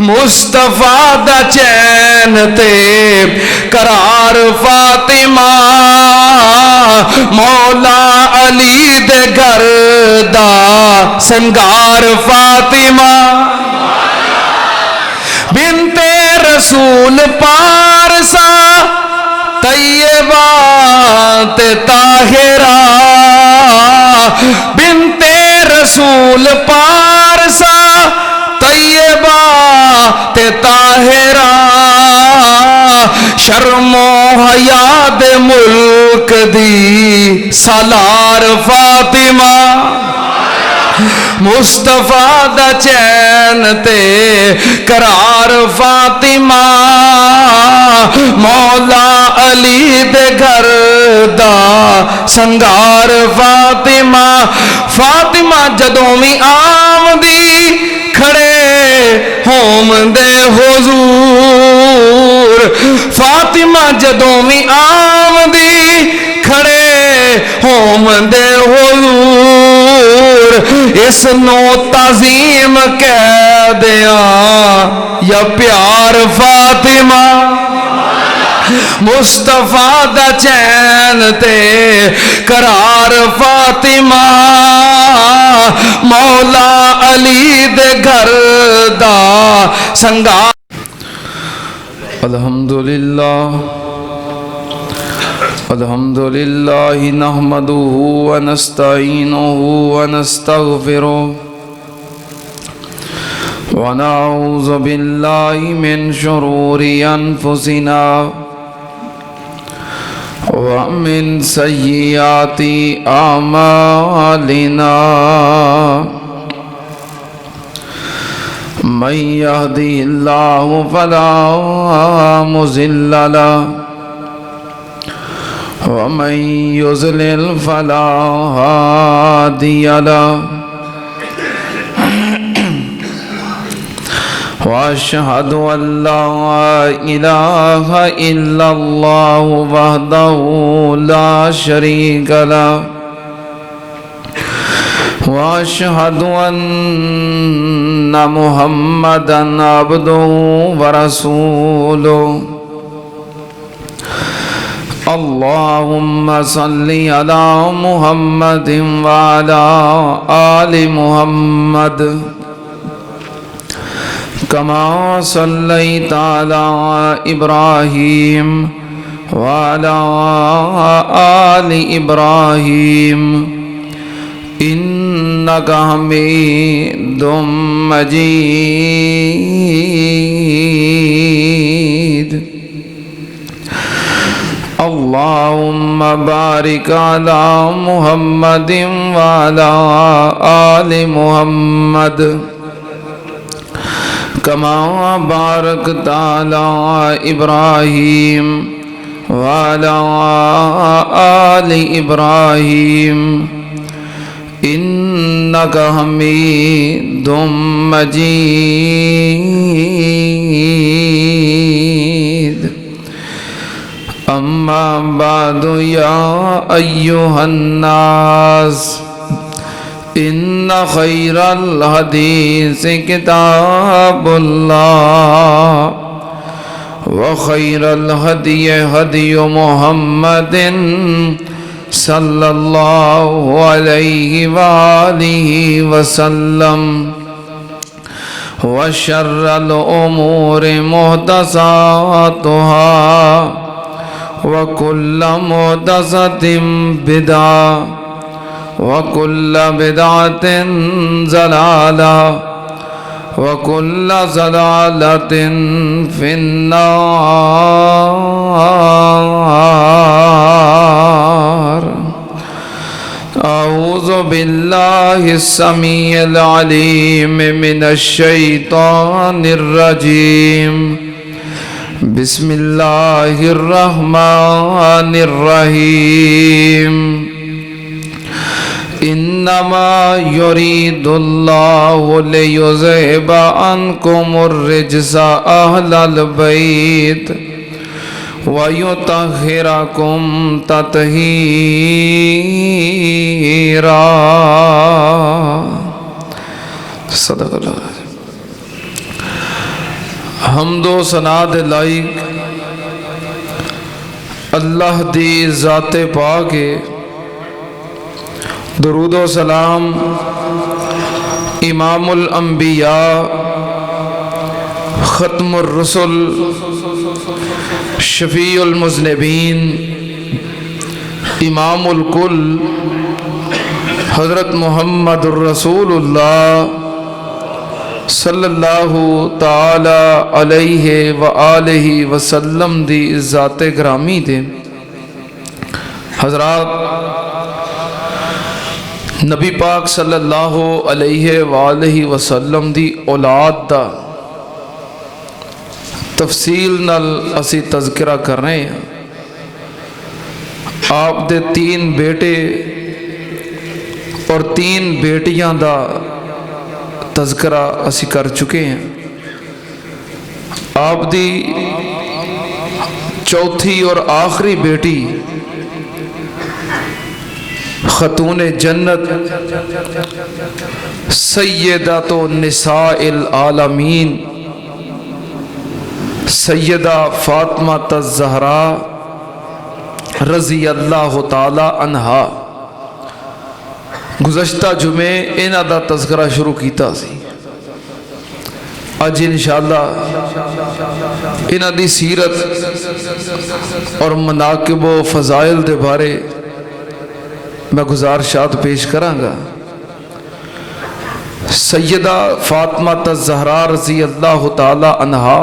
مصطفیٰ دا چین تے قرار فاطمہ مولا علی دے گھر دا سنگار فاطمہ بنت رسول پارسا طیبہ تے طاہرہ بنت رسول پارسا طیبہ تے طاہرہ شرم و حیا دے ملک دی سالار فاطمہ مصطفیٰ دا چین تے قرار فاطمہ مولا علی دے گھر دا سنگار فاطمہ فاطمہ جدوں بھی آمدی کھڑے ہوم دے حضور فاطمہ جدوں بھی آمدی کھڑے ہوم دے حضور اس نو تعظیم کہہ دیا یا پیار فاطمہ مصطفیٰ دا چین تے قرار فاطمہ مولا علی دے گھر دا سنگار الحمدللہ نحمده ونستعینه ونستغفره ونعوذ باللہ من شرور انفسنا ومن سیئات اعمالنا من يهده الله فلا مضل له ومن يضلل فلا هادي له وأشهد أن لا إله إلا الله وحده لا شريك له وأشهد أن محمدا عبده ورسوله اللهم صل على محمد وعلى آل محمد كما صليت على إبراهيم وعلى آل إبراهيم إنك حميد مجيد اللهم بارك على محمد وعلى آل محمد كما باركت على إبراهيم وعلى آل إبراهيم إنك حميد مجيد أما بعد يا أيها الناس إن خير الحديث كتاب الله وخير الهدي هدي محمد صلى الله عليه وآله وسلم وشر الأمور محدثاتها وكل محدثة بدعة وكل بدعة ضلالة وكل ضلالة في النار أعوذ بالله السميع العليم من الشيطان الرجيم بسم الله الرحمن الرحيم إنما يريد الله ليذهب عنكم الرجس أهل البيت ويطهركم تطهيرا صدق اللہ حمد و ثنا دے لائق اللہ دی ذات پاک ہے۔ درود و سلام امام الانبیاء ختم الرسل شفیع المذنبین امام الکل حضرت محمد الرسول اللہ صلی اللہ تعالی علیہ وآلہ وسلم دی ذات گرامی دے۔ حضرات، نبی پاک صلی اللہ علیہ وآلہ وسلم دی اولاد دا تفصیل نال اسی تذکرہ کر رہے ہیں۔ آپ دے 3 بیٹے اور 3 بیٹیاں دا تذکرہ اسی کر چکے ہیں۔ آپ دی چوتھی اور آخری بیٹی خاتون جنت سیدۃ النساء العالمین سیدہ فاطمہ الزہراء رضی اللہ تعالی عنہا۔ گزشتہ جمعے انہاں دا تذکرہ شروع کیتا سی۔ اج انشاءاللہ انہاں دی سیرت اور مناقب و فضائل دے بارے میں گزارشات پیش کراں گا۔ سیدہ فاطمہ الزہراء رضی اللہ تعالی عنہا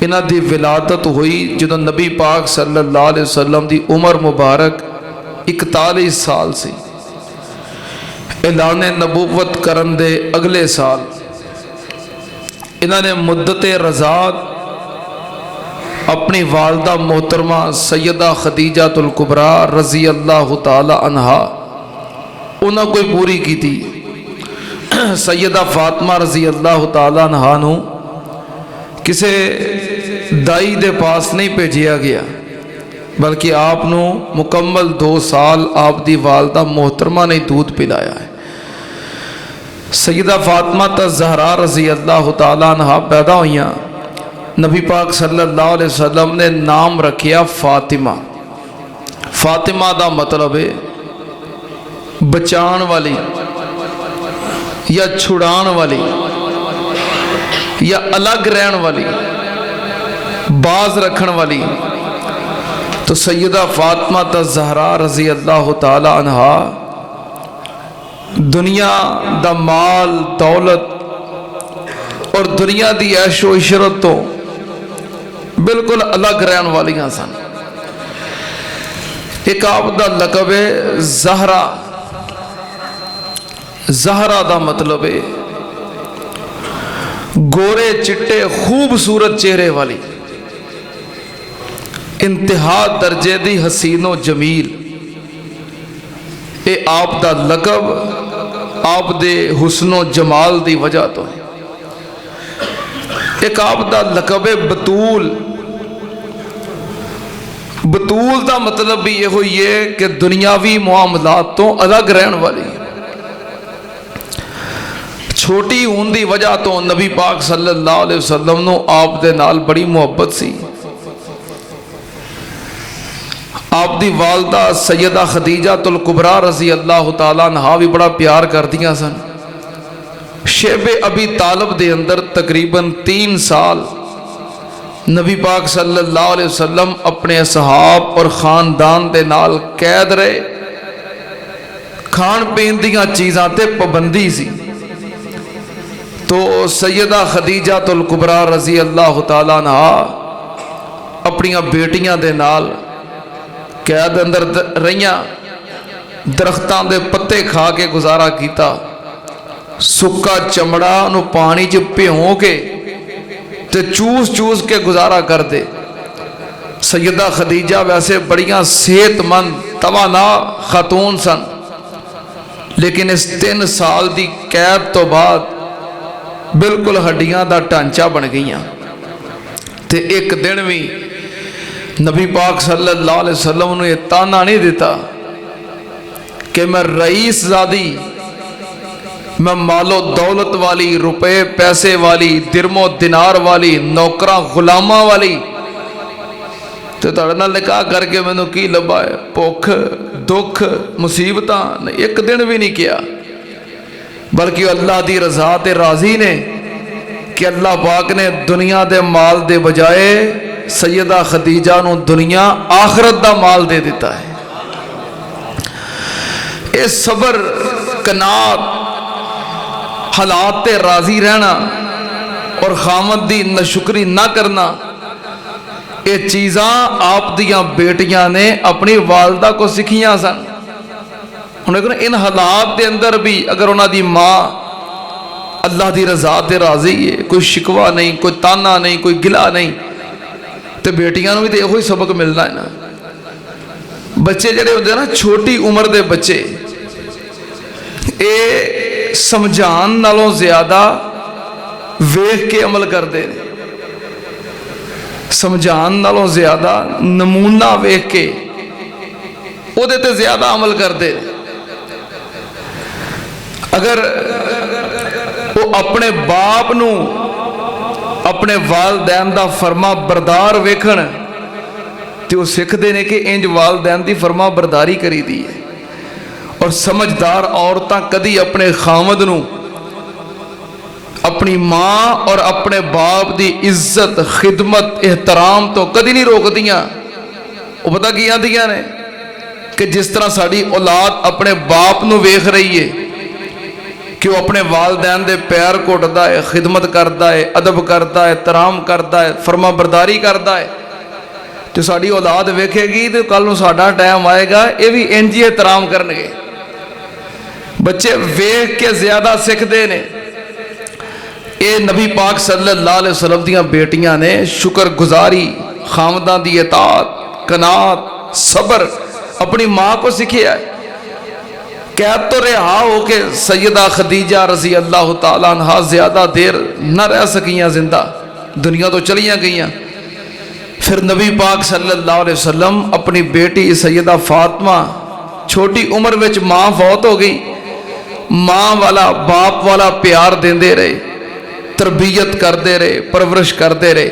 انہاں دی ولادت ہوئی جدوں نبی پاک صلی اللہ علیہ وسلم دی عمر مبارک 41 سال سی۔ اعلان نبوت کرن دے اگلے سال انہوں نے مدت رضاعت اپنی والدہ محترمہ سیدہ خدیجہ الکبریٰ رضی اللہ تعالی عنہا انہوں کوئی پوری کی تھی۔ سیدہ فاطمہ رضی اللہ تعالی عنہا نو کسے دائی دے پاس نہیں بھیجیا گیا، بلکہ آپ نو مکمل 2 سال آپ دی والدہ محترمہ نے دودھ پلایا ہے۔ سیدہ فاطمہ الزہراء رضی اللہ تعالیٰ عنہ پیدا ہوئیاں، نبی پاک صلی اللہ علیہ وسلم نے نام رکھیا فاطمہ۔ فاطمہ دا مطلب ہے بچان والی یا چھڑان والی یا الگ رہن والی، باز رکھن والی۔ تو سیدہ فاطمہ الزہراء رضی اللہ تعالی عنہا دنیا دا مال دولت اور دنیا دی عیش و عشرت تو بالکل الگ رہن والیاں سن۔ ایک آپ دا لقب ہے زہرا۔ زہرا دا مطلب ہے گورے چٹے خوبصورت چہرے والی، انتہا درجے دی حسین و جمیل۔ اے آپ دا لقب آپ دے حسن و جمال دی وجہ تو ہے۔ ایک آپ دا لقب بطول۔ بطول دا مطلب بھی یہ ہوئی ہے کہ دنیاوی معاملات تو الگ رہن والی۔ چھوٹی ہون دی وجہ تو نبی پاک صلی اللہ علیہ وسلم نو آپ دے نال بڑی محبت سی۔ آپ دی والدہ سیدہ خدیجہ الکبریٰ رضی اللہ تعالیٰ عنہا بھی بڑا پیار کر دیا سن۔ شیب ابی طالب دے اندر تقریباً 3 سال نبی پاک صلی اللہ علیہ وسلم اپنے اصحاب اور خاندان دے نال قید رہے۔ کھان پین دیاں چیزاں تے پابندی سی، تو سیدہ خدیجہ الکبریٰ رضی اللہ تعالیٰ عنہا اپنی بیٹیاں دے نال قید اندر رہیاں، درختاں دے پتے کھا کے گزارا کیتا، سکا چمڑا انہوں پانی چ بھیوں کے تے چوس چوس کے گزارا کر دے۔ سیدہ خدیجہ ویسے بڑیاں صحت مند توانا خاتون سن، لیکن اس 3 سال دی قید تو بعد بالکل ہڈیاں دا ٹانچہ بن گئیاں۔ تے ایک دن بھی نبی پاک صلی اللہ علیہ وسلم نے یہ تانا نہیں دیتا کہ میں رئیس زادی میں مالو دولت والی، روپے پیسے والی، درمو دینار والی، نوکراں غلاماں والی تے تہاڈے نال نکاح کر کے مینوں کی لبا ہے؟ بھوک، دکھ، مصیبتاں ایک دن بھی نہیں کیا، بلکہ اللہ دی رضا تے راضی نے کہ اللہ پاک نے دنیا دے مال دے بجائے سیدہ خدیجہ نو دنیا آخرت دا مال دے دیتا ہے۔ اے صبر، قناعت، حالات تے راضی رہنا اور خامد دی ناشکری نہ کرنا، یہ چیزاں آپ دیاں بیٹیاں نے اپنی والدہ کو سکھیاں سن۔ ان حالات دے اندر بھی اگر انہاں دی ماں اللہ دی رضا تے راضی ہے، کوئی شکوہ نہیں، کوئی تانا نہیں، کوئی گلہ نہیں، تے بیٹیاں نوں بھی تے یہی سبق ملنا ہے نا۔ بچے جڑے ہوندے نا چھوٹی عمر دے بچے، اے سمجھان نالوں زیادہ ویکھ کے عمل کردے نے، سمجھان نالوں زیادہ نمونہ ویکھ کے او دے تے زیادہ عمل کردے نے۔ اگر وہ اپنے باپ نو اپنے والدین دا فرما بردار ویکھن تے وہ سکھ دے نے کہ انج والدین دی فرما برداری کری دی ہے۔ اور سمجھدار عورتاں کدی اپنے خامد نو اپنی ماں اور اپنے باپ دی عزت، خدمت، احترام تو کدی نہیں روک دیاں۔ وہ پتہ کی آندیاں نے کہ جس طرح ساڑی اولاد اپنے باپ نو ویکھ رہی ہے کہ وہ اپنے والدین دے پیر گھٹدا ہے، خدمت کردا ہے، ادب کردا ہے، احترام کردا ہے، فرما برداری کردا ہے، تو ساڑی اولاد ویکھے گی تو کل نوں ساڈا ٹائم آئے گا یہ بھی انج ہی احترام کرنگے۔ بچے ویکھ کے زیادہ سکھدے نے۔ اے نبی پاک صلی اللہ علیہ وسلم دیاں بیٹیاں نے شکر گزاری، خامداں دی اطاعت، قناعت، صبر اپنی ماں کو سکھیا ہے۔ قید تو رہا ہو کہ سیدہ خدیجہ رضی اللہ تعالیٰ عنہ زیادہ دیر نہ رہ سکیاں زندہ، دنیا تو چلیاں گئیاں۔ پھر نبی پاک صلی اللہ علیہ وسلم اپنی بیٹی سیدہ فاطمہ چھوٹی عمر وچ ماں فوت ہو گئی، ماں والا باپ والا پیار دیندے رہے، تربیت کردے رہے، پرورش کردے رہے۔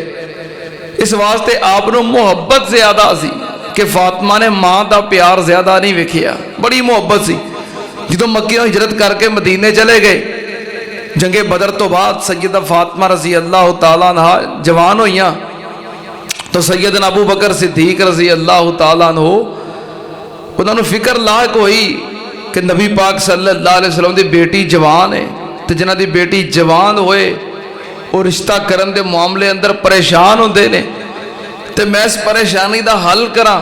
اس واسطے آپ نو محبت زیادہ سی کہ فاطمہ نے ماں دا پیار زیادہ نہیں ویکھیا، بڑی محبت سی۔ جدوں مکیوں ہجرت کر کے مدینے چلے گئے، جنگ بدر تو بعد سیدہ فاطمہ رضی اللہ تعالیٰ عنہ جوان ہوئیاں، تو سیدنا ابو بکر صدیق رضی اللہ تعالیٰ عنہ انہوں نے فکر لاحق ہوئی کہ نبی پاک صلی اللہ علیہ وسلم دی بیٹی جوان ہے، تو جنہ دی بیٹی جوان ہوئے اور رشتہ کرن دے معاملے اندر پریشان ہوندے نے، تو میں اس پریشانی دا حل کراں۔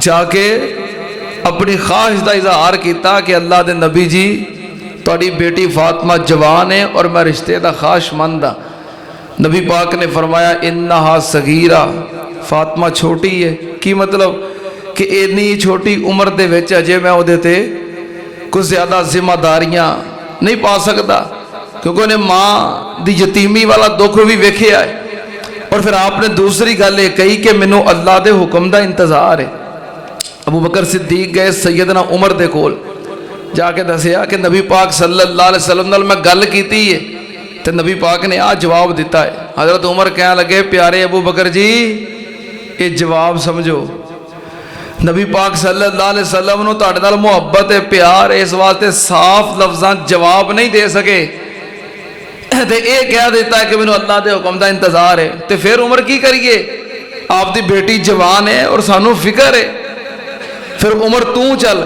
جا کے اپنی خواہش دا اظہار کیتا کہ اللہ دے نبی جی تہاڈی بیٹی فاطمہ جوان ہے اور میں رشتے دا خواہش مند ہاں۔ نبی پاک نے فرمایا انہا صغیرہ، فاطمہ چھوٹی ہے۔ کی مطلب کہ اتنی چھوٹی عمر دے وچ اجے میں وہ تے کچھ زیادہ ذمہ داریاں نہیں پا سکتا، کیونکہ انہیں ماں دی یتیمی والا دکھ بھی ویکھیا ہے۔ اور پھر آپ نے دوسری گل یہ کہی کہ مینوں اللہ دے حکم دا انتظار ہے۔ ابو بکر صدیق گئے سیدنا عمر دے کول، جا کے دسیا کہ نبی پاک صلی اللہ علیہ وسلم نال میں گل کیتی ہے، تو نبی پاک نے آج جواب دیتا ہے۔ حضرت عمر کہنے لگے پیارے ابو بکر جی یہ جواب سمجھو، نبی پاک صلی اللہ علیہ وسلم نو تہاڈے نال محبت ہے، پیار ہے، اس واسطے صاف لفظاں جواب نہیں دے سکے، تے اے کہہ دیتا ہے کہ مینوں اللہ دے حکم دا انتظار ہے۔ تے پھر عمر کی کریے، آپ دی بیٹی جوان ہے اور سانو فکر ہے، پھر عمر تو چل۔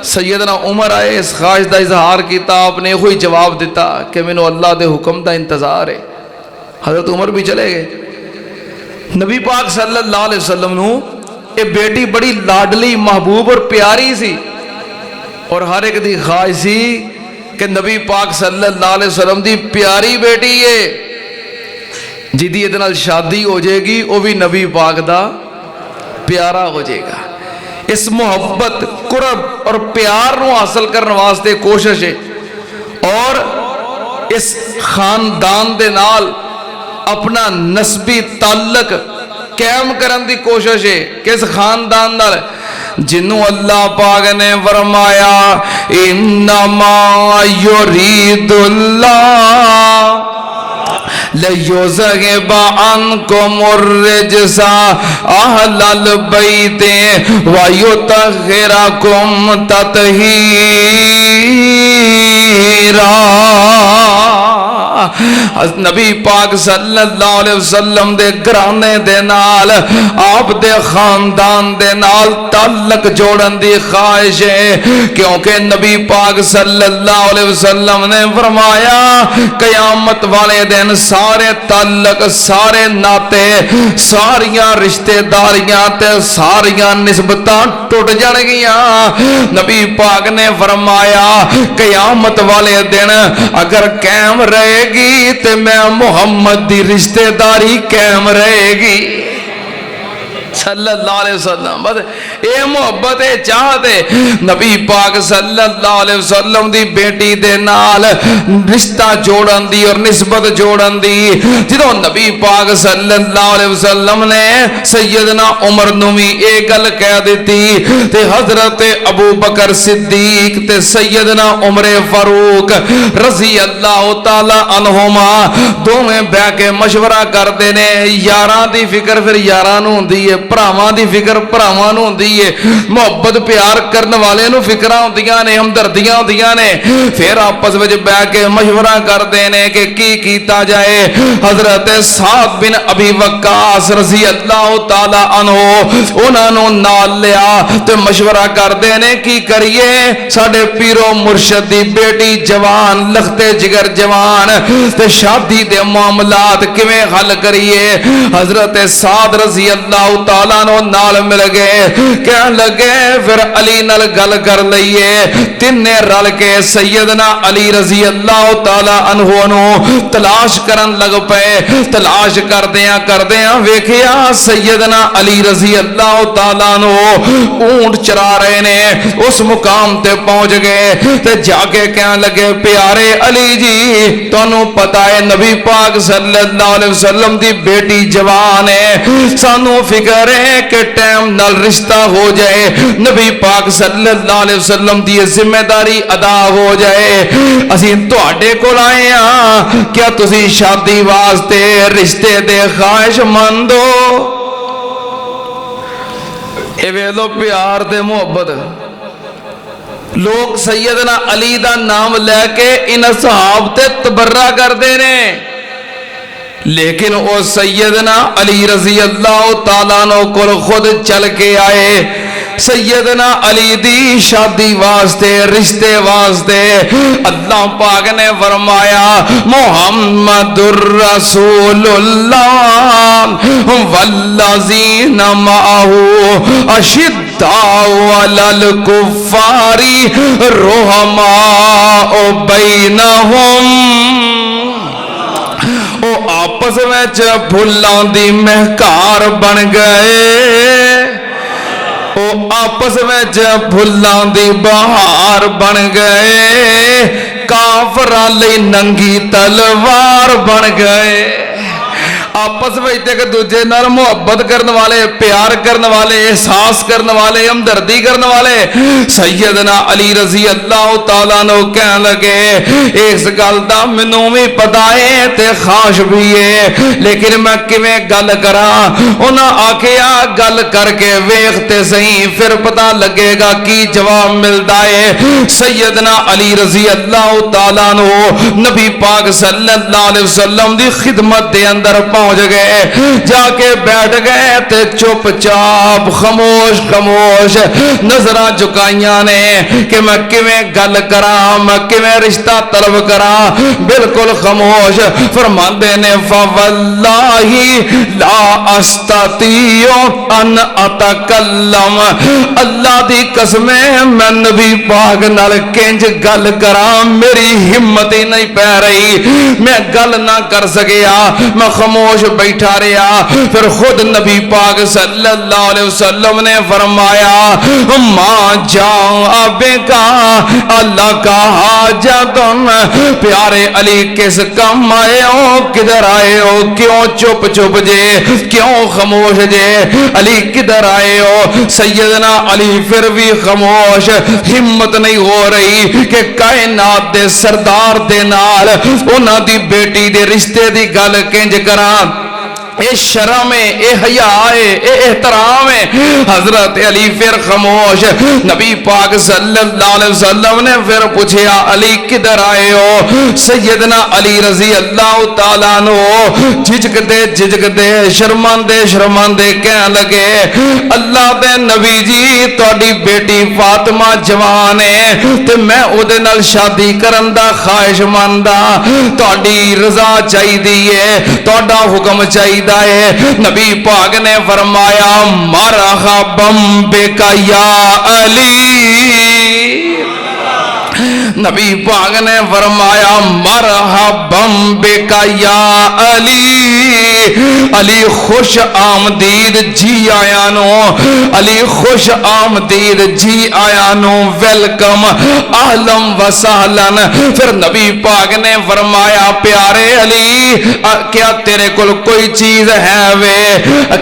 سیدنا عمر آئے، اس خواہش دا اظہار کیتا، آپ نے کوئی جواب دیتا کہ مینوں اللہ دے حکم دا انتظار ہے۔ حضرت عمر بھی چلے گئے۔ نبی پاک صلی اللہ علیہ وسلم نو یہ بیٹی بڑی لاڈلی، محبوب اور پیاری سی، اور ہر ایک دی خواہش سی کہ نبی پاک صلی اللہ علیہ وسلم دی پیاری بیٹی ہے جی دی ادھے نال شادی ہو جائے گی، وہ بھی نبی پاک دا پیارا ہو جائے گا۔ اس محبت، قرب اور پیار نو حاصل کرنے واسطے کوشش ہے، اور اس خاندان دے نال اپنا نسبی تعلق قائم کرن دی کوشش ہے کہ اس خاندان نال جنوں اللہ پاک نے فرمایا انما یرید اللہ لَيُذْهِبَ عَنْكُمُ الرِّجْسَ أَهْلَ الْبَيْتِ وَيُطَهِّرَكُمْ تَطْهِيرًا۔ نبی پاک صلی اللہ علیہ وسلم دے گھرانے دے نال آپ دے خاندان دے نال تعلق جوڑن دی خواہش ہے، کیونکہ نبی پاک صلی اللہ علیہ وسلم نے فرمایا قیامت والے دن سارے تعلق، سارے ناتے، ساریاں رشتہ داریاں تے ساریاں نسبتاں ٹوٹ جان گیاں۔ نبی پاک نے فرمایا قیامت والے دن اگر قائم رہے گی تے میں محمد دی رشتہ داری قائم رہے گی صلی اللہ علیہ وسلم۔ بس اے محبت اے چاہتے نبی پاک صلی اللہ علیہ وسلم دی بیٹی دے نال رشتہ جوڑن دی اور نسبت جوڑن دی۔ جدوں نبی پاک صلی اللہ علیہ وسلم نے سیدنا عمر نوی ایک گل کہہ دیتی تے حضرت ابو بکر صدیق تے سیدنا عمر فاروق رضی اللہ تعالی عنہما دوویں بہ کے مشورہ کردے نے۔ یاراں دی فکر پھر یاراں نوں ہوندی ہے، پراواں دی فکر پراواں نوں ہوندی ہے، محبت پیار کرن والے نوں فکراں ہوندیاں نے، ہمدردیاں ہوندیاں نے، پھر آپس وچ بیٹھ کے مشورہ کردے نے کہ کی کیتا جائے۔ حضرت سعد بن ابی وقاص رضی اللہ تعالی عنہ انہاں نوں نال لیا تے مشورہ کردے نے کی کریے، ساڈے پیرو مرشد دی بیٹی جوان لختے جگر جوان تے شادی دے معاملات کیویں حل کریے۔ حضرت سعد رضی اللہ تعالیٰ نو نال مل گئے، کہن لگے پھر علی نال گل کر لئیے۔ تینے رل کے سیدنا علی رضی اللہ تعالیٰ عنہ نو تلاش کرن لگ پے۔ تلاش کردیاں ویکھیا سیدنا علی رضی اللہ تعالیٰ عنہ اونٹ چرا رہے نے، اس مقام تے پہنچ گئے تے جا کے کہن لگے پیارے علی جی تانوں پتہ ہے نبی پاک صلی اللہ علیہ وسلم دی بیٹی جوان ہے، سانوں فکر ہے کہ ٹائم نال رشتہ ہو جائے، نبی پاک صلی اللہ علیہ وسلم دی ذمہ داری ادا ہو جائے، اسی تواڈے کول آئے ہاں، کیا تسی شادی واسطے رشتے دے خواہش مند ہو؟ اے ویلو پیار تے محبت۔ لوگ سیدنا علی دا نام لے کے ان صحاب تے تبرہ کر دے نے، لیکن او سیدنا علی رضی اللہ تعالیٰ عنہ کو خود چل کے آئے، سیدنا علی دی شادی واسطے رشتے واسطے۔ اللہ پاک نے فرمایا محمد الرسول اللہ والذین معہ اشداء علی الکفار رحماء بینہم۔ او آپس میں پھلاں دی مہکار بن گئے، او آپس میں پھلاں دی بہار بن گئے، کافراں لئی ننگی تلوار بن گئے۔ آپس میں ایک دوجے نال محبت کرنے والے، پیار کرنے والے، احساس کرنے والے، ہمدردی کرنے والے۔ سیدنا علی رضی اللہ تعالیٰ عنہ کہنے لگے اس گل دا مینوں بھی پتہ ہے تے خواہش بھی ہے، لیکن میں کیویں گل کراں؟ انہاں آکھیا گل کر کے ویکھ تے صحیح، پھر پتہ لگے گا کی جواب ملدا ہے۔ سیدنا علی رضی اللہ تعالیٰ عنہ نبی پاک صلی اللہ علیہ وسلم دی خدمت دے اندر پہنچ گئے، جا کے بیٹھ گئے تے چپ چاپ خاموش خاموش نظراں جھکائیاں نے کہ میں کیویں گل کراں، میں کیویں رشتہ طلب کراں، بالکل خاموش۔ فرماندے نے فواللہ لا استطیع ان اتکلم، اللہ دی قسم میں نبی پاک نال کنج گل کراں میری ہمت ہی نہیں پہ رہی، میں گل نہ کر سکیا، میں خاموش خاموش بیٹھا رہا. پھر خود نبی پاک صلی اللہ علیہ وسلم نے فرمایا ماں جا کا اللہ کا حاجتن. پیارے علی کس کم آئے ہو, کدھر آئے ہو, کیوں چپ چپ جے, کیوں خاموش جے, علی کدھر آئے ہو. سیدنا علی پھر بھی خاموش, ہمت نہیں ہو رہی کہ کائنات دے سردار دے نال انہاں دی بیٹی دے رشتے دی گل کنج کراں. اے شرم ہے, اے حیا ہے, اے احترام ہے. حضرت علی پھر خاموش. نبی پاک صلی اللہ علیہ وسلم نے پھر پوچھا علی کدھر آئے ہو. سیدنا علی رضی اللہ تعالیٰ عنہ جھجک دے شرماندے کہنے لگے اللہ دے نبی جی تہاڈی بیٹی فاطمہ جوان ہے تے میں او دے نال شادی کرن دا خواہش مند ہاں. تہاڈی رضا چاہیے, تہاڈا حکم چاہیے. نبی پاک نے فرمایا مرحبا بک یا علی. نبی پاک نے فرمایا مرحبا بک یا علی. علی خوش آمدید جی آیا نو, علی خوش آمدید جی آیا نو, ویلکم اہلم و سہلن. پھر نبی پاک نے فرمایا پیارے علی کیا تیرے کول کوئی چیز ہے وے,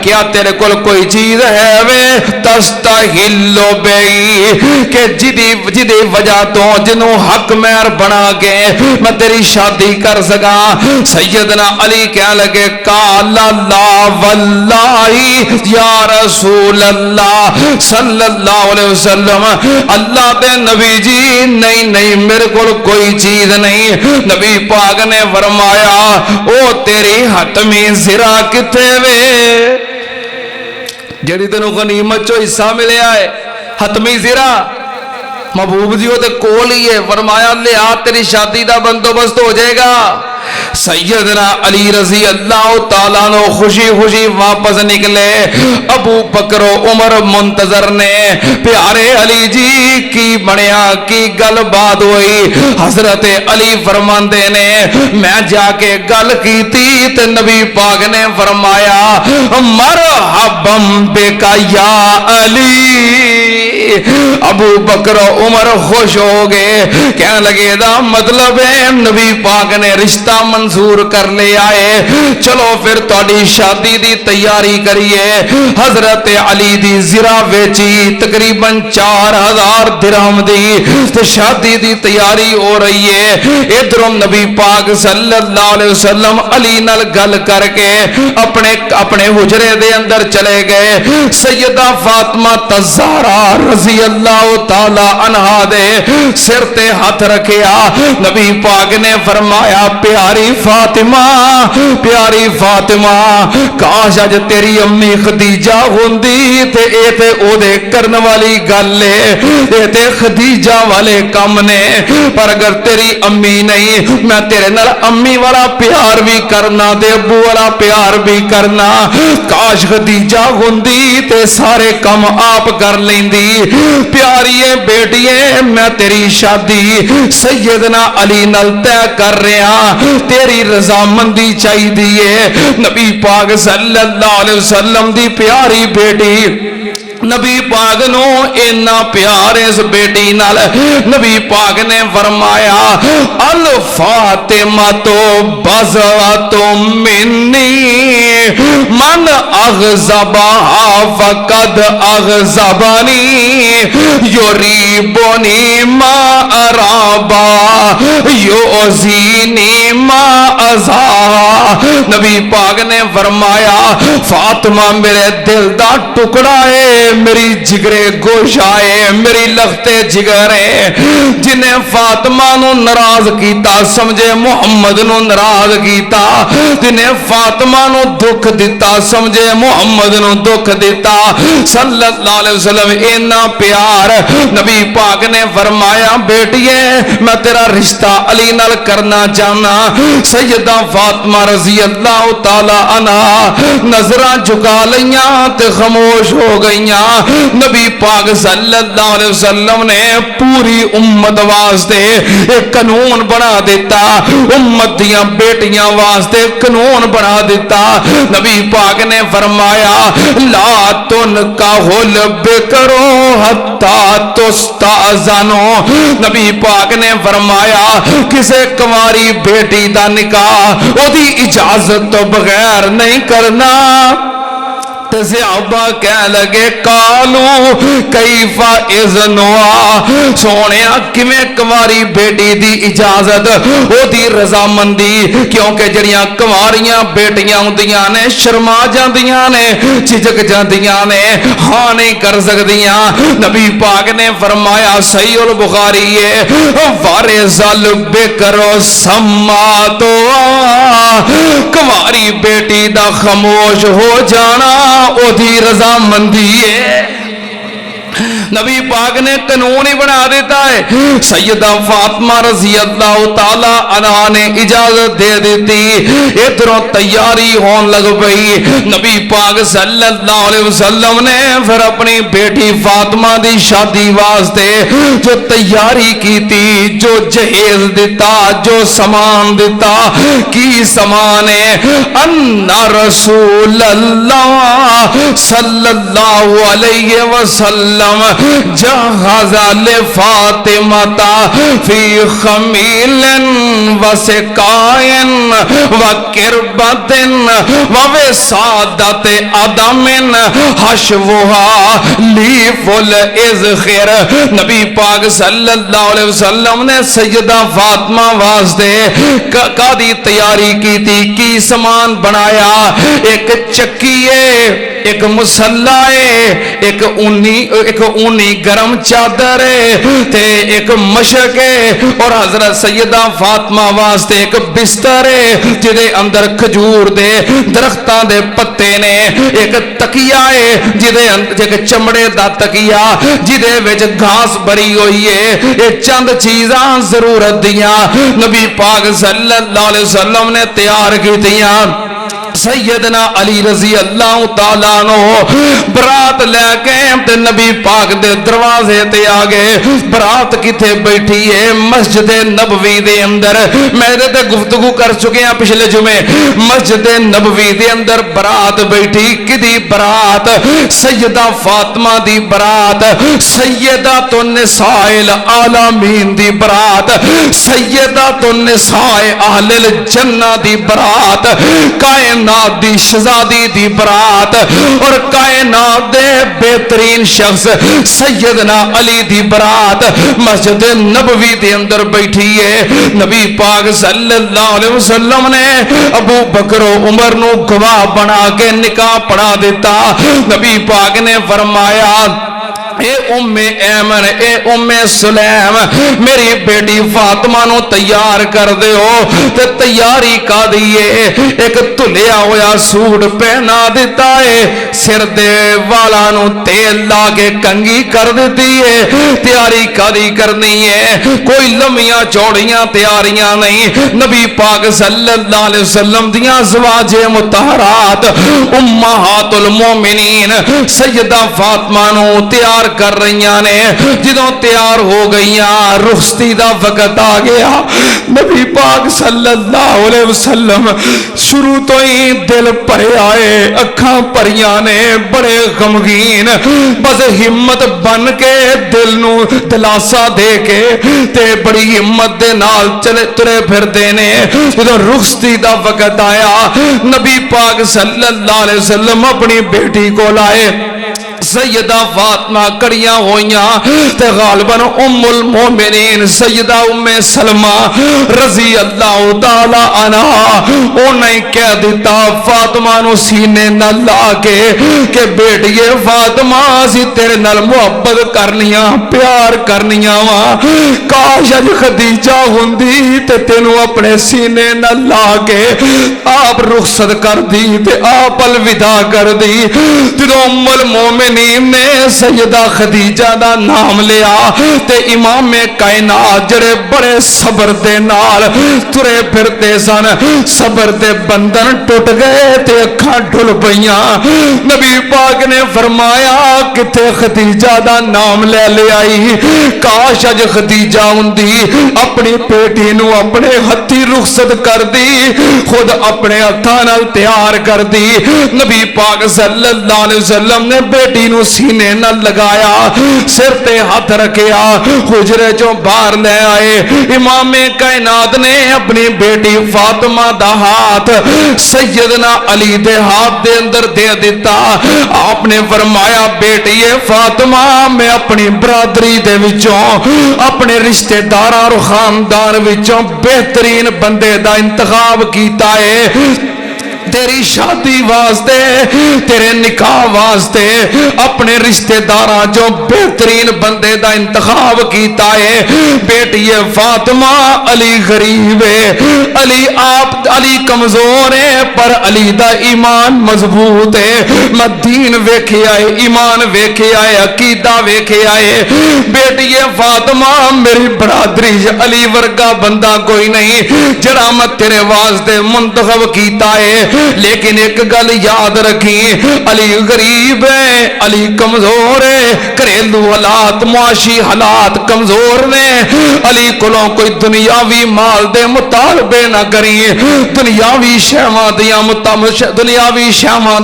کیا تیرے کول کوئی چیز ہے وے تستحلو بی کہ جدی وجہ تو جنوں حق مہر بنا کے میں تیری شادی کر سکا. سیدنا علی کہنے لگے قال لا واللہ یا رسول اللہ صلی اللہ علیہ وسلم, اللہ دے نبی جی نہیں میرے کول کوئی چیز نہیں. نبی پاک نے فرمایا او تیری حتمی زرا کتے وے جڑی تینوں غنیمت چو حصہ ملیا ہے. حتمی زرا محبوب جی وہ تے کول ہی ہے. فرمایا لیا تیری شادی دا بندوبست ہو جائے گا. سیدنا علی رضی اللہ تعالیٰ عنہ خوشی خوشی واپس نکلے. ابو بکر و عمر منتظر نے پیارے علی جی کی بنیا, کی گل بات ہوئی. حضرت علی فرماندے نے میں جا کے گل کیتی تے نبی پاک نے فرمایا مرحبا بک یا علی. ابو بکر و عمر خوش ہو گئے, کہنے لگے دا مطلب ہے نبی پاک نے رشتہ منظور کر لے آئے, چلو پھر تہاڈی شادی دی تیاری کریے. حضرت علی دی زرا ویچی تقریباً 4000 درہم دی تے شادی دی تیاری ہو رہی ہے. ادھر نبی پاک صلی اللہ علیہ وسلم علی نال گل کر کے اپنے حجرے دے اندر چلے گئے. سیدہ فاطمہ الزہرا رضی اللہ تعالی عنہا دے سر تے ہاتھ رکھیا. نبی پاک نے فرمایا پیاری فاطمہ کاش اج تیری امی خدیجہ ہوندی تے اے تے او دے کرن والی گل ہے, اے تے خدیجہ والے کم نے. پر اگر تیری امی نہیں میں تیرے نال امی والا پیار بھی کرنا تے ابو والا پیار بھی کرنا. کاش خدیجہ ہوندی تے سارے کم آپ کر لیندی. پیاریے بیٹیے میں تیری شادی سیدنا علی نال طے کر رہا, تیری رضامندی چاہیے. نبی پاک صلی اللہ علیہ وسلم دی پیاری بیٹی نبی پاک نو اینا پیار اس بیٹی نال. نبی پاک نے فرمایا الفاطمہ تو بزواتو منی من اغزبہا فقد اغزبانی یریبونی ما ارابا یعزینی ما ازا. نبی پاک نے فرمایا فاطمہ میرے دل دا ٹکڑا ہے, میری جگرے گوشہ ہے, میری لختے جگر ہے. جنہیں فاطمہ نو ناراض کیتا سمجھے محمد نو ناراض کیتا, جنہیں فاطمہ نو دکھ دیتا سمجھے محمد نو دکھ دیتا. صلی اللہ علیہ وسلم اینا پیار. نبی پاک نے فرمایا بیٹیے میں تیرا رشتہ علی نال کرنا چاہنا. سیدہ فاطمہ رضی اللہ تعالی عنہ نظراں جھکا لیاں تے خاموش ہو گئیاں. نبی پاک صلی اللہ علیہ وسلم نے پوری امت واسطے ایک قانون بنا دیتا, امت دیاں بیٹیاں واسطے قانون بنا دیتا. نبی پاک نے فرمایا لا تنکحوا البکر حتی تستأذن. نبی پاک نے فرمایا کسے کنواری بیٹی دا نکاح او دی اجازت تو بغیر نہیں کرنا. صحابہ کہہ لگے قالو کیف اذنوا, سونیا کیویں کنواری بیٹی دی اجازت او دی رضامندی, کیونکہ جڑیاں کنواریاں بیٹیاں ہوندیاں نے شرما جاندیاں نے جھجک جاندیاں نے ہاں نہیں کر سکدیاں. نبی پاک نے فرمایا صحیح البخاری ہے وارث البکر سماتو, کنواری بیٹی دا خاموش ہو جانا او دی رضامندی ہے. نبی پاک نے قانون ہی بنا دیتا ہے. سیدہ فاطمہ رضی اللہ تعالی عنہا نے اجازت دے دیتی, ادھروں تیاری ہون لگ پئی. نبی پاک صلی اللہ علیہ وسلم نے پھر اپنی بیٹی فاطمہ دی شادی واسطے جو تیاری کی تھی, جو جہیز دیتا, جو سامان دیتا, کی سامان ہے ان رسول اللہ صلی اللہ علیہ وسلم جہز لفاطمہ فی خمیل وسقائن وکربت ووسادت ادم حشوها لیف الازخر. نبی پاک صلی اللہ علیہ وسلم نے سیدہ فاطمہ واسطے قادی تیاری کی تھی, کی سامان بنایا, ایک چکی ہے, ایک مسلح ہے, ایک اونی گرم چادر ہے تے ایک مشک ہے, اور حضرت سیدہ فاطمہ واسطے ایک بستر ہے جدے اندر کھجور دے درختاں دے پتے نے, ایک تکیہ ہے جدے چمڑے دا تکیہ جدے وچ گھاس بری ہوئی ہے. یہ چند چیزاں ضرورت دیاں نبی پاک صلی اللہ علیہ وسلم نے تیار کی تھیاں. سیدنا علی رضی اللہ تعالیٰ عنہ برات لے کے تے نبی پاک دے دروازے تے آگے. برات کتے بیٹھی ہے مسجد نبوی دے اندر, میں تے گفتگو کر چکے ہیں پچھلے جمعے. مسجد نبوی دے اندر برات بیٹھی, کدی برات سیدہ فاطمہ دی برات, سیدۃ النساء العالمین دی برات, سیدۃ النساء اہل الجنہ دی برات, کائنات دی شہزادی دی برات, اور کائنات دے بہترین شخص سیدنا علی دی برات مسجد نبوی دے اندر بیٹھی ہے. نبی پاک صلی اللہ علیہ وسلم نے ابو بکر و عمر نو گواہ بنا کے نکاح پڑھا دیتا. نبی پاک نے فرمایا اے ام ایمن, اے ام سلیم, میری بیٹی فاطمہ نو تیار کر دے ہو. تے تیاری کا دیئے, ایک تلیا ہویا سوٹ پہنا دیتا ہے, سر دے والا نو تیل لا کے کنگی کر دیتی ہے. تیاری کا دی کرنی ہے, کوئی لمیاں چوڑیاں تیاریاں نہیں. نبی پاک صلی اللہ علیہ وسلم دیاں زواج مطہرات امہات المومنین سیدہ فاطمہ نو تیار کر رہیاں نے. جدوں تیار ہو گئیاں رخصتی دا وقت آ گیا. نبی پاک صلی اللہ علیہ وسلم شروع تو ہی دل پرے آئے, اکھاں پریاں نے, بڑے غمگین, بس ہمت بن کے دل نو دلاسا دے کے تے بڑی ہمت دے نال چلے ترے پھر دینے. جدوں رخصتی دا وقت آیا نبی پاک صلی اللہ علیہ وسلم اپنی بیٹی کو لائے. سیدہ فاطمہ کڑیاں ہوئیاں تے غالباً ام المومنین سیدہ ام سلمہ رضی اللہ تعالی عنہا انہیں کہہ دیتا فاطمہ نو سینے نہ لا کے کہ بیٹیے فاطمہ سی تیرے نال محبت کرنیاں پیار کرنیاں وا, کاش اج خدیجہ ہوندی تے تینوں اپنے سینے نہ لا کے آپ رخصت کر دی تے آپ الوداع کر دی. جدوں ام المومنین المؤمنین نے سیدہ خدیجہ دا نام لیا تے امام کائنات جڑے بڑے صبر دے نال ترے پھرتے سن، صبر دے بندن ٹوٹ گئے تے اکھاں ڈھل پئیاں۔ نبی پاک نے فرمایا کتے خدیجہ دا نام لے لے آئی، کاش اج خدیجہ ہوندی اپنی بیٹی نو اپنے ہتھی رخصت کر دی، خود اپنے ہتھاں نال تیار کر دی۔ نبی پاک صلی اللہ علیہ وسلم نے بیٹی نو سینے نال لگایا، سر تے ہاتھ رکھیا، حجرے چوں باہر لے آئے۔ امام کائنات نے اپنی بیٹی فاطمہ دا ہاتھ سیدنا علی دے ہاتھ دے اندر دے دیتا۔ آپ نے فرمایا بیٹی فاطمہ میں اپنی برادری دے وچوں اپنے رشتہ دار اور خاندان وچوں بہترین بندے دا انتخاب کیتا ہے، تیری شادی واسطے، تیرے نکاح واسطے اپنے رشتہ داراں جو بہترین بندے دا انتخاب کیتا ہے۔ بیٹی فاطمہ علی غریب ہے، علی کمزور ہے، پر علی دا ایمان مضبوط ہے۔ میں دین ویکھے آئے، ایمان ویکھے آئے، عقیدہ ویکھے آئے۔ بیٹی فاطمہ میری برادری علی ورگا بندہ کوئی نہیں جڑا میں تیرے واسطے منتخب کیتا ہے، لیکن ایک گل یاد رکھی، علی غریب ہے، علی کمزور ہے، گھریلو حالات معاشی حالات کمزور نے، علی کولوں کوئی دنیاوی مال دے مطالبے نہ کری، دنیاوی شہواں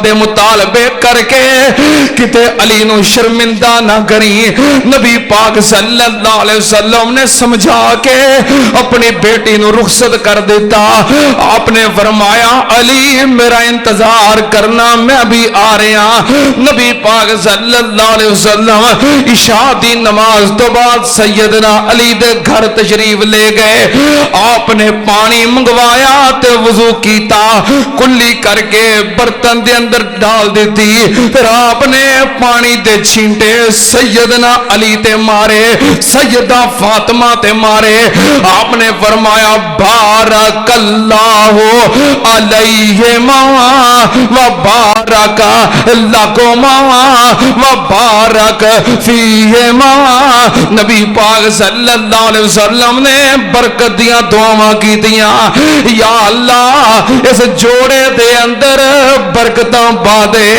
دے مطالبے کر کے کتے علی نو شرمندہ نہ کری۔ نبی پاک صلی اللہ علیہ وسلم نے سمجھا کے اپنی بیٹی نو رخصت کر دیتا۔ آپ نے فرمایا علی میرا انتظار کرنا، میں بھی آ رہا۔ نبی پاک صلی اللہ علیہ وسلم عشاء دی نماز تو بعد سیدنا علی دے گھر تشریف لے گئے۔ آپ نے پانی منگوایا تے وضو کیتا، کلی کر کے برتن دے اندر ڈال دیتی، پھر آپ نے پانی دے چھینٹے سیدنا علی تے مارے، سیدہ فاطمہ تے مارے۔ آپ نے فرمایا بارک اللہ علیہما وبارک لکما وبارک فیہما۔ نبی پاک صلی اللہ علیہ وسلم نے برکت دیاں دعاواں کی دیاں، یا اللہ اس جوڑے دے اندر برکتاں پا دے،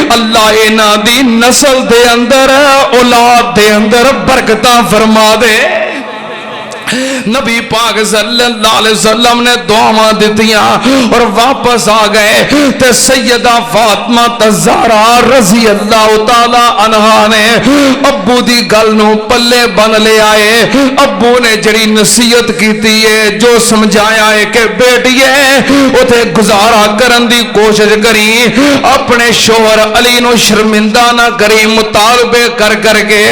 اللہ انہاں دی نسل دے اندر اولاد دے اندر برکتاں فرما دے۔ نبی پاک صلی اللہ علیہ وسلم نے دعاواں دتیاں اور واپس آ گئے تے سیدہ فاطمہ الزہرا رضی اللہ تعالی عنہا نے ابو دی گل نو پلے بن لے آئے۔ ابو نے جڑی نصیحت کیتی ہے، جو سمجھایا ہے کہ بیٹیے اوتھے گزارا کرن دی کوشش کری، اپنے شوہر علی نو شرمندہ نہ کری، مطالبے کر کر کے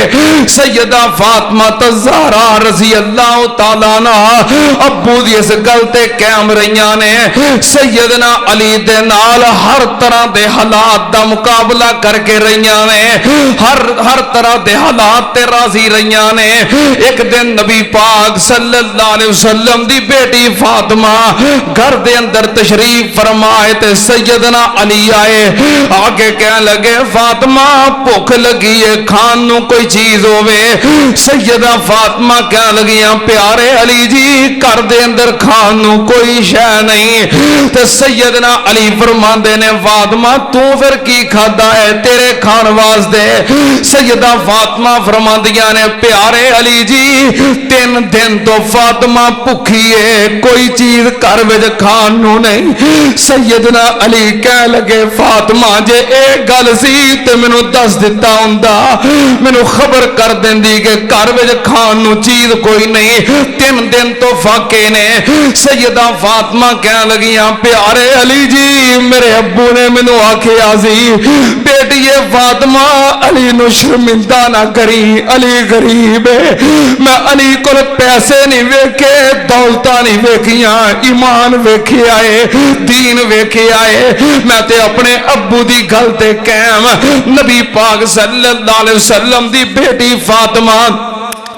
سیدہ فاطمہ الزہرا رضی اللہ تعالیٰ عنہ ابو دی اس گل تے قائم رہیاں نے، سیدنا علی دے نال ہر طرح دے حالات دا مقابلہ کر کے رہیاں نے، ہر طرح دے حالات تے راضی رہیاں نے۔ ایک دن نبی پاک صلی اللہ علیہ وسلم دی بیٹی فاطمہ گھر دے اندر تشریف فرمائے تے سیدنا علی آئے، آگے کہنے لگے فاطمہ بھوک لگی ہے، کھان نو کوئی چیز ہووے۔ سیدہ فاطمہ کہنے لگیاں پیارے علی جی گھر دے اندر کھان نو کوئی شے نہیں۔ تے سیدنا علی فرماندے نے فاطمہ تو پھر کی کھادا ہے تیرے کھان واسطے؟ سیدہ فاطمہ فرماندیاں نے پیارے علی جی 3 دن تو فاطمہ بھوکھی ہے، کوئی چیز گھر وچ کھان نو نہیں۔ سیدنا علی کہہ لگے فاطمہ جے اے گل سی تے مینوں دس دتا ہوندا، مینوں خبر کر دیندی کہ گھر وچ کھان نو چیز کوئی نہیں، 3 دن تو فاقے نے۔ سیدہ فاطمہ کہنے لگیاں پیارے علی جی میرے ابو نے مینوں آکھیا سی بیٹی فاطمہ علی نو شرمندہ نہ کری، علی غریب ہے، میں علی کول پیسے نہیں ویکھے، دولتاں نہیں ویکھیاں، ایمان ویکھے آئے، دین ویکھے آئے، میں تے اپنے ابو دی گل تے قائم۔ نبی پاک صلی اللہ علیہ وسلم دی بیٹی فاطمہ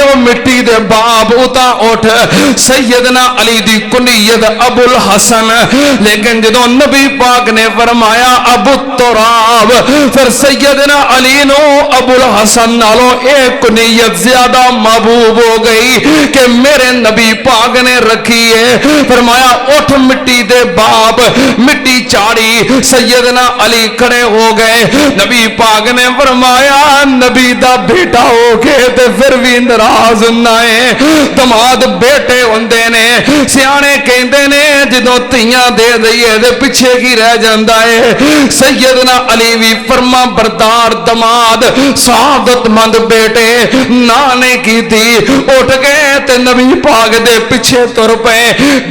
او مٹی دے باب اتا اٹھ سیدنا علی دی کنیت ابو الحسن لیکن جدو نبی پاک نے فرمایا ابو التراب پھر سیدنا علی نو ابو الحسن نالو ایک کنیت زیادہ محبوب ہو گئی کہ میرے نبی پاک نے رکھی ہے فرمایا اٹھ مٹی دے باب مٹی چاڑی سیدنا علی کھڑے ہو گئے نبی پاک نے فرمایا نبی دا بیٹا ہو کے تے پھر بھی ناراض نہ ہے دماد بیٹے ہوندے نے سیانے کہندے نے جدوں تیاں دے دئیے دے پیچھے کی رہ جاندا ہے سیدنا علی بھی فرما بردار دماد سعادت مند بیٹے نانے کی تھی اٹھ گئے تے نبی پاک دے پیچھے تر پے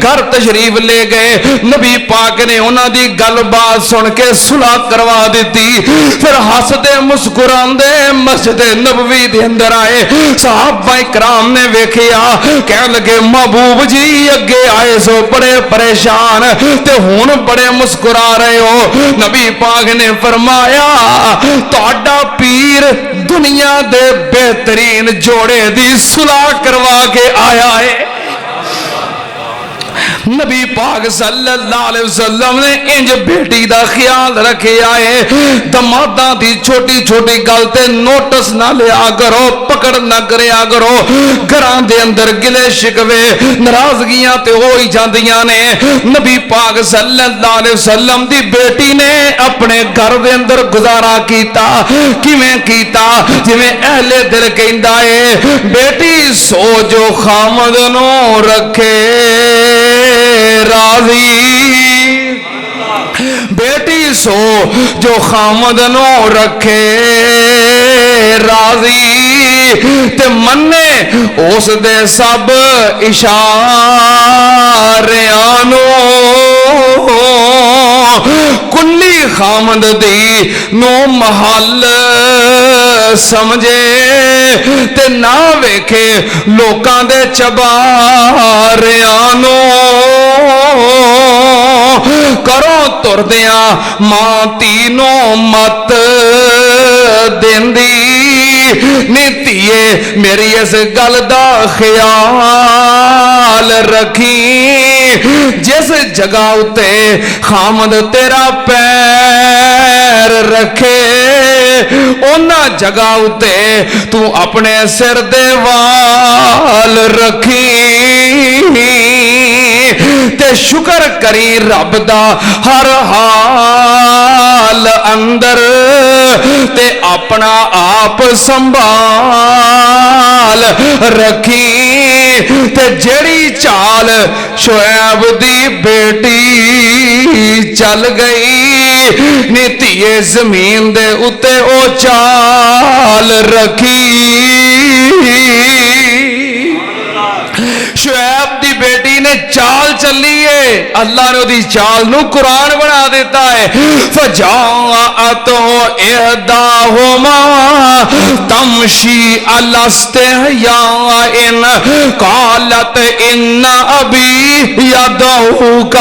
گھر تشریف لے گئے نبی پاک نے انہاں دی گل بات سن کے صلح کروا دیتی پھر ہسدے مسکراندے مسجد نبوی دے اندر آئے صحابہ کرام نے ویکھیا کہن لگے محبوب جی اگے آئے سو بڑے پریشان تے ہن بڑے مسکرا رہے ہو نبی پاک نے فرمایا تہاڈا پیر دنیا دے بہترین جوڑے دی صلح کروا کے آیا ہے نبی پاک صلی اللہ علیہ وسلم نے انج بیٹی دا خیال رکھے آئے دماداں دی چھوٹی چھوٹی گل تے نوٹس نہ لیا کرو پکڑ نہ کریا کرو گھراں دے اندر گلے شکوے ناراضگیاں تے ہوئی جاندیاں نے نبی پاک صلی اللہ علیہ وسلم دی بیٹی نے اپنے گھر دے اندر گزارا کیتا کیویں کیتا جویں اہل دل کہندا ہے بیٹی سو جو خامد نو رکھے راضی بیٹی سو جو خامد نو رکھے راضی تے منے اس دے سب اشاریاں کلی خامد دی نو محل سمجھے تے نہ ویکھے لوکاں دے چباریاں کرو تردیاں ماں تینوں مت دیندی نیتیے میری اس گل دا خیال رکھی جس جگہ اتے خامد تیرا پیر رکھے اونا جگہ اتے تو اپنے سر دے وال رکھی تے شکر کری رب دا ہر حال اندر تے اپنا آپ سنبھال رکھی تے جڑی چال شعیب دی بیٹی چل گئی نیتیے زمین دے اتے او چال رکھی شعیب دی بیٹی نے چال چلی ہے اللہ نے دی چال نو قرآن بنا دیتا ہے فجاءت احداہما تمشی علی استحیاء قالت ان ابی یدعوک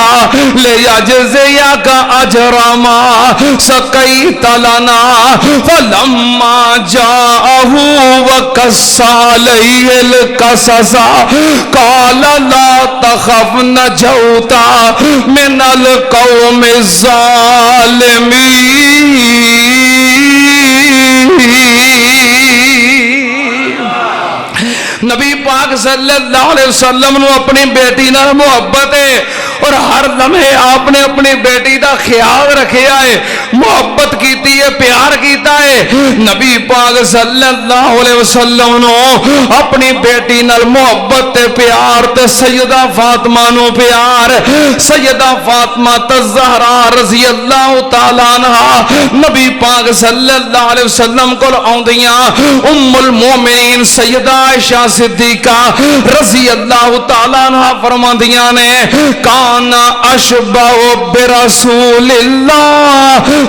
لیجزیک اجر ما سقیت لنا فلما جاءہ وقص علیہ القصص قال لا تخف نجوت من القوم الظالمین نبی پاک صلی اللہ علیہ وسلم نے اپنی بیٹی نال محبت ہے اور ہر لمحے آپ نے اپنی بیٹی دا خیال رکھیا ہے محبت کیتی ہے پیار کیتا ہے نبی پاک صلی اللہ علیہ وسلم نو اپنی بیٹی نال محبت تے پیار تے سیدہ فاطمہ نو پیار سیدہ فاطمہ الزہرا رضی اللہ تعالی عنہا نبی پاک صلی اللہ علیہ وسلم کو آندیاں ام المومنین سیدہ عائشہ صدیقہ رضی اللہ تعالی عنہا فرماندیاں نے کانا اشبہ برسول اللہ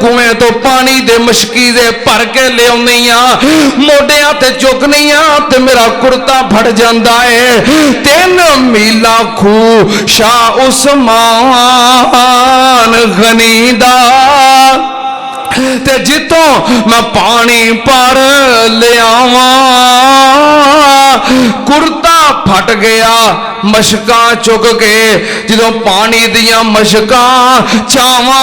کنویں تو پانی دے مشکیزے بھر کے لے آਉਂਦੀ ਆ ਮੋਢਿਆਂ ਤੇ ਚੁੱਕਨੀ ਆ ਤੇ ਮੇਰਾ ਕੁਰਤਾ ਫੜ ਜਾਂਦਾ ਏ 3 ਮੀਲਾਂ ਖੂ ਸ਼ਾਹ ਉਸਮਾਨ ਗਨੀ ਦਾ ਤੇ ਜਿੱਥੋਂ ਮੈਂ ਪਾਣੀ ਭਰ ਲਿਆਵਾਂ ਕੁਰਤਾ ਫਟ ਗਿਆ ਮਸ਼ਕਾਂ ਚੁੱਕ ਕੇ ਜਦੋਂ ਪਾਣੀ ਦੀਆਂ ਮਸ਼ਕਾਂ ਚਾਵਾਂ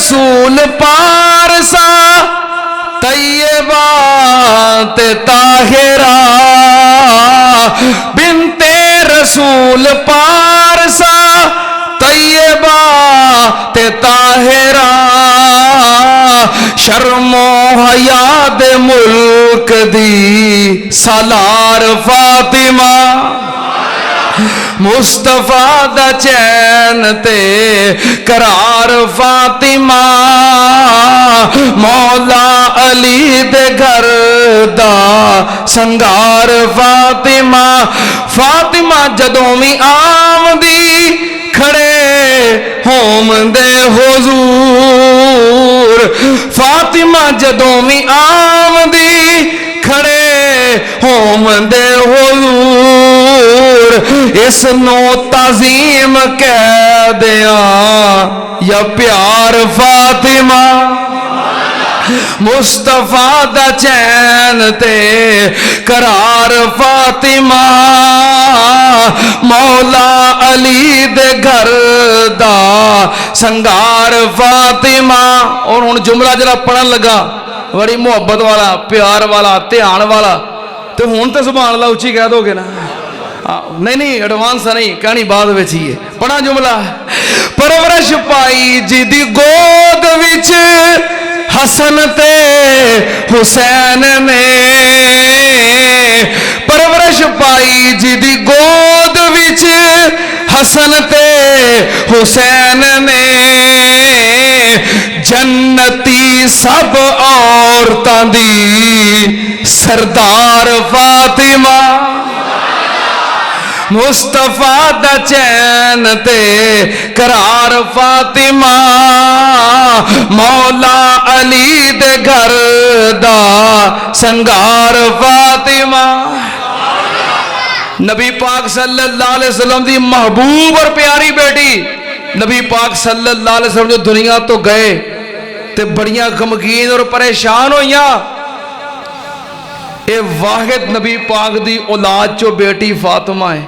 رسول پارسا طیبہ تے طاہرہ بنت رسول پارسا طیبہ تے طاہرہ شرم و حیا دے ملک دی سالار فاطمہ مصطفیٰ دا چین تے قرار فاطمہ مولا علی دے گھر دا سنگار فاطمہ فاطمہ جدوں بھی آمدی کھڑے ہوم دے حضور فاطمہ جدوں بھی آمدی کھڑے ہوم دے حضور اس نو تعظیم کہہ دیاں یا پیار فاطمہ مصطفیٰ دا چین تے قرار فاطمہ مولا علی دے گھر دا سنگار فاطمہ. اور ہن جملہ جڑا پڑھن لگا بڑی محبت والا پیار والا دھیان والا تو ہن تے سبحان اللہ اچھی کہہ دو گے نا نہیں ایڈوانس نہیں کہانی بعد وچ ہی ہے پڑھا جملہ پرورش پائی جی دی گود وچ حسن تے حسین نے پرورش پائی جی دی گود وچ حسن تے حسین نے جنتی سب عورتاں دی سردار فاطمہ مصطفیٰ دا چین تے قرار فاطمہ مولا علی دے گھر دا سنگار فاطمہ. نبی پاک صلی اللہ علیہ وسلم دی محبوب اور پیاری بیٹی نبی پاک صلی اللہ علیہ وسلم جو دنیا تو گئے تے بڑیاں غمگین اور پریشان ہوئیاں. اے واحد نبی پاک دی اولاد چو بیٹی فاطمہ ہے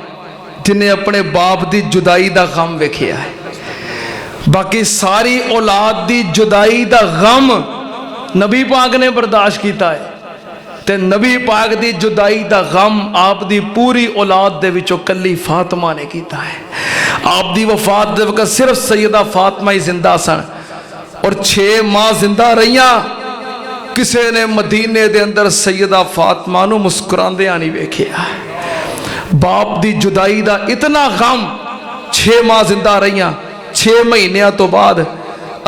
جنہیں اپنے باپ دی جدائی دا غم ویکھیا ہے. باقی ساری اولاد دی جدائی دا غم نبی پاک نے برداشت کیتا ہے تے نبی پاک دی جدائی دا غم آپ دی پوری اولاد دے وچوں کلی فاطمہ نے کیتا ہے. آپ دی وفات دے وقت صرف سیدہ فاطمہ ہی زندہ سن اور 6 ماہ زندہ رہیاں. کسے نے مدینے دے اندر سیدہ فاطمہ نو مسکراندیاں نہیں ویکھیا. باپ دی جدائی دا اتنا غم 6 ماہ زندہ رہیاں. 6 مہینیاں تو بعد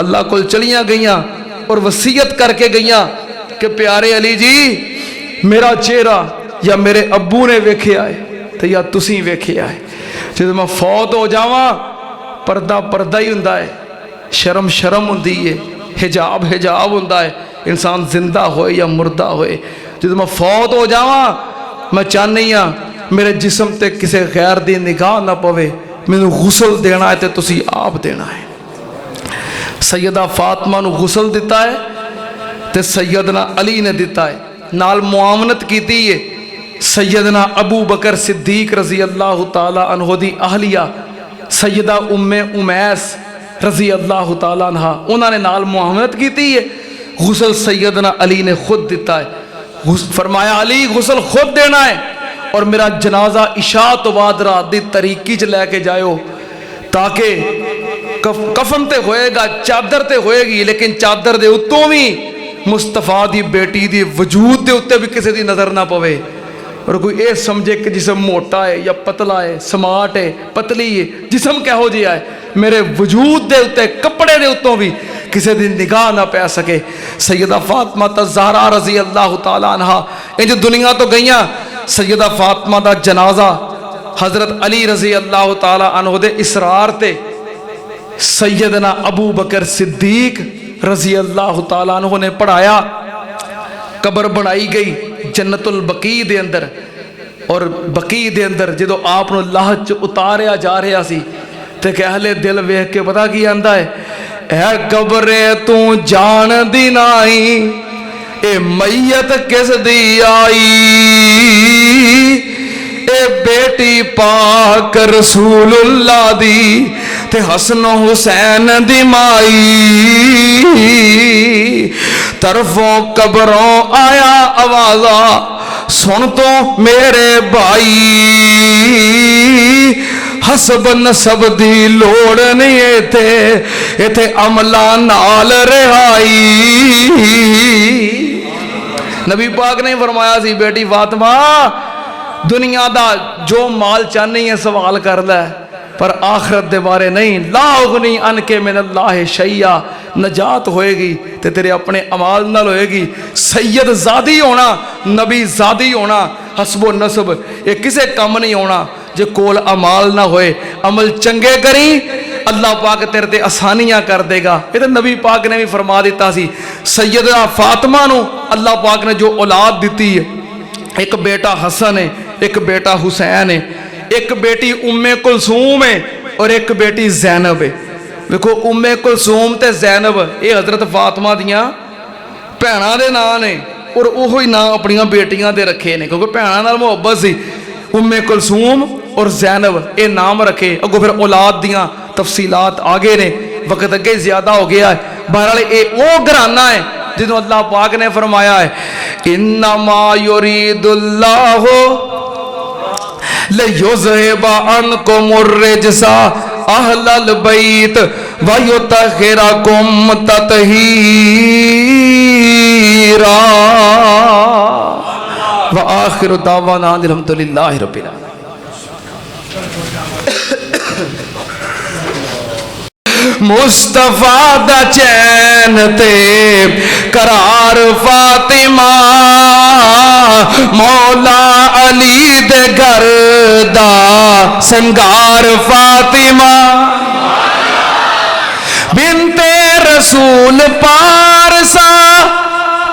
اللہ کو چلیاں گئیاں اور وصیت کر کے گئیاں کہ پیارے علی جی میرا چہرہ یا میرے ابو نے ویکھیا ہے تو یا تسی ویکھیا ہے. جب میں فوت ہو جاواں پردہ پردہ ہی ہوندا ہے شرم شرم ہوندی ہے حجاب حجاب ہوندا ہے انسان زندہ ہوئے یا مردہ ہوئے. جب میں فوت ہو جاواں میں چاہنی ہاں میرے جسم تے کسے غیر دی نگاہ نہ پوے مینوں غسل دینا ہے تے تسی آپ دینا ہے. سیدہ فاطمہ نو غسل دیتا ہے تے سیدنا علی نے دیتا ہے. نال معاونت کیتی ہے سیدنا ابو بکر صدیق رضی اللہ تعالی عنہ دی اہلیہ سیدہ ام امیس رضی اللہ تعالی عنہ انہوں نے نال معاونت کیتی ہے. غسل سیدنا علی نے خود دیتا ہے. فرمایا علی غسل خود دینا ہے اور میرا جنازہ عشاء تو بعد رات دی طریقی چ لے کے جائیو تاکہ کفن تے ہوئے گا چادر تے ہوئے گی لیکن چادر دے اتوں بھی مصطفیٰ دی بیٹی دی وجود دے اتے بھی کسی دی نظر نہ پوے اور کوئی اے سمجھے کہ جسم موٹا ہے یا پتلا ہے سمارٹ ہے پتلی ہے جسم کہو جی ہے میرے وجود دے اتے کپڑے دے اتوں بھی کسی دی نگاہ نہ پہ سکے. سیدہ فاطمہ الزہرا رضی اللہ تعالی عنہ ان جو دنیا تو گئیاں سیدہ فاطمہ دا جنازہ حضرت علی رضی اللہ تعالی عنہ دے اسرار تے سیدنا ابو بکر صدیق رضی اللہ تعالی عنہ نے پڑھایا. قبر بنائی گئی جنت البقیع دے اندر اور بقیع دے اندر جدو آپ نو لاہچ اتاریا جا رہا سی تے کہ اہل دل ویکھ کے پتا کی آندا ہے اے قبرے تو جان دی نائی اے میت کس دی آئی اے بیٹی پاک رسول اللہ دی تے حسن حسین دی مائی طرفوں قبروں آیا آوازا سن تو میرے بھائی حسب نسب دی لوڑ نہیں ایتھے عملہ نال رہائی نبی پاک نے فرمایا سی بیٹی فاطمہ دنیا دا جو مال چاہنی ہے سوال کر لے پر آخرت دے بارے نہیں لا اغنی ان کے من اللہ شیعہ نجات ہوئے گی تے تیرے اپنے عمال نال ہوئے گی سید زادی ہونا نبی زادی ہونا حسب و نسب یہ کسے کم نہیں ہونا جو کول عمال نہ ہوئے عمل چنگے کریں اللہ پاک تیرے تے آسانیاں کر دے گا یہ تو نبی پاک نے بھی فرما دیتا سی سیدہ فاطمہ نو اللہ پاک نے جو اولاد دیتی ہے ایک بیٹا حسن ہے ایک بیٹا حسین ہے ایک بیٹی ام کلثوم ہے اور ایک بیٹی زینب ہے دیکھو ام کلثوم تے زینب یہ حضرت فاطمہ دیاں بھیناں دے نام نے اور وہی نام اپنی بیٹیاں دے رکھے نے کیونکہ بھیناں نال محبت سی ام کلثوم اور زینب یہ نام رکھے اگو پھر اولاد دیاں تفصیلات آگے نے وقت اگے زیادہ ہو گیا ہے بہرحال یہ وہ گھرانہ ہے جنہوں اللہ پاک نے فرمایا ہے انما یرید اللہ لِيُذْهِبَ عَنْكُمُ الرِّجْسَ أَهْلَ الْبَيْتِ وَيُطَهِّرَكُمْ تَطْهِيرًا وَآخِرُ دَعْوَانَا الْحَمْدُ لِلَّهِ رَبِّ الْعَالَمِينَ مصطفیٰ دا چین تے قرار فاطمہ مولا علی دے گھر دا سنگار فاطمہ بنت رسول پارسا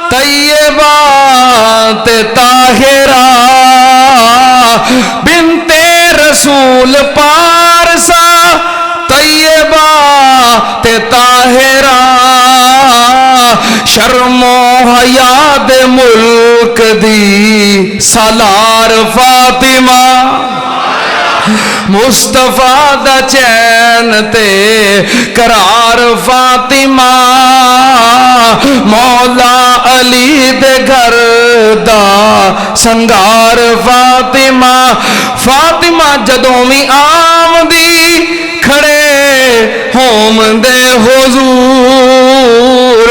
طیبہ تے طاہرہ بنت رسول پارسا طیبہ تے طاہرہ شرم و حیا دے ملک دی سالار فاطمہ مصطفیٰ دا چین تے قرار فاطمہ مولا علی دے گھر دا سنگار فاطمہ فاطمہ جدوں بھی آمدی کھڑے ہوم دے حضور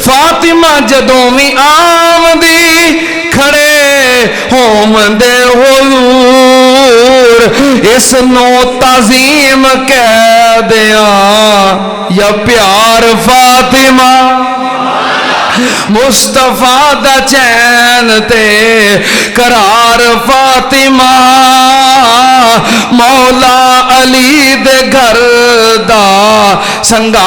فاطمہ جدوں بھی آمدی کھڑے ہوم دے حضور اس نو تعظیم کہہ دیاں یا پیار فاطمہ مصطفیٰ دا چین تے قرار فاطمہ مولا علی دے گھر دا سنگار